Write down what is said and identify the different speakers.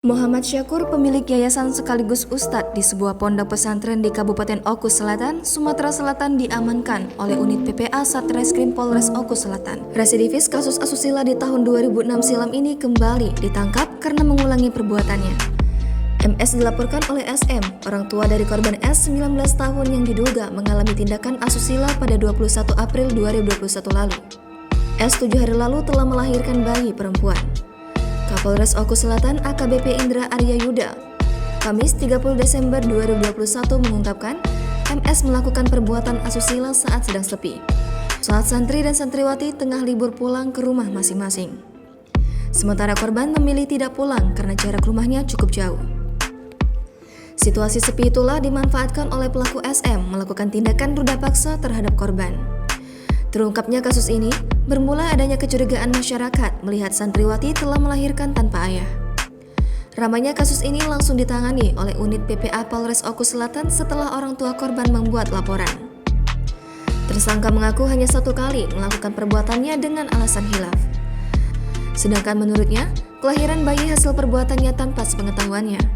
Speaker 1: Muhammad Syakur, pemilik yayasan sekaligus ustadz di sebuah pondok pesantren di Kabupaten Oku Selatan, Sumatera Selatan diamankan oleh unit PPA Satreskrim Polres Oku Selatan. Residivis kasus asusila di tahun 2006 silam ini kembali ditangkap karena mengulangi perbuatannya. MS dilaporkan oleh SM, orang tua dari korban S 19 tahun yang diduga mengalami tindakan asusila pada 21 April 2021 lalu. S 7 hari lalu telah melahirkan bayi perempuan. Kapolres Oku Selatan AKBP Indra Arya Yuda, Kamis 30 Desember 2021 mengungkapkan MS melakukan perbuatan asusila saat sedang sepi, saat santri dan santriwati tengah libur pulang ke rumah masing-masing. Sementara korban memilih tidak pulang karena jarak rumahnya cukup jauh. Situasi sepi itulah dimanfaatkan oleh pelaku SM melakukan tindakan ruda paksa terhadap korban. Terungkapnya kasus ini bermula adanya kecurigaan masyarakat melihat santriwati telah melahirkan tanpa ayah. Ramainya kasus ini langsung ditangani oleh unit PPA Polres Oku Selatan setelah orang tua korban membuat laporan. Tersangka mengaku hanya satu kali melakukan perbuatannya dengan alasan hilaf. Sedangkan menurutnya, kelahiran bayi hasil perbuatannya tanpa sepengetahuannya.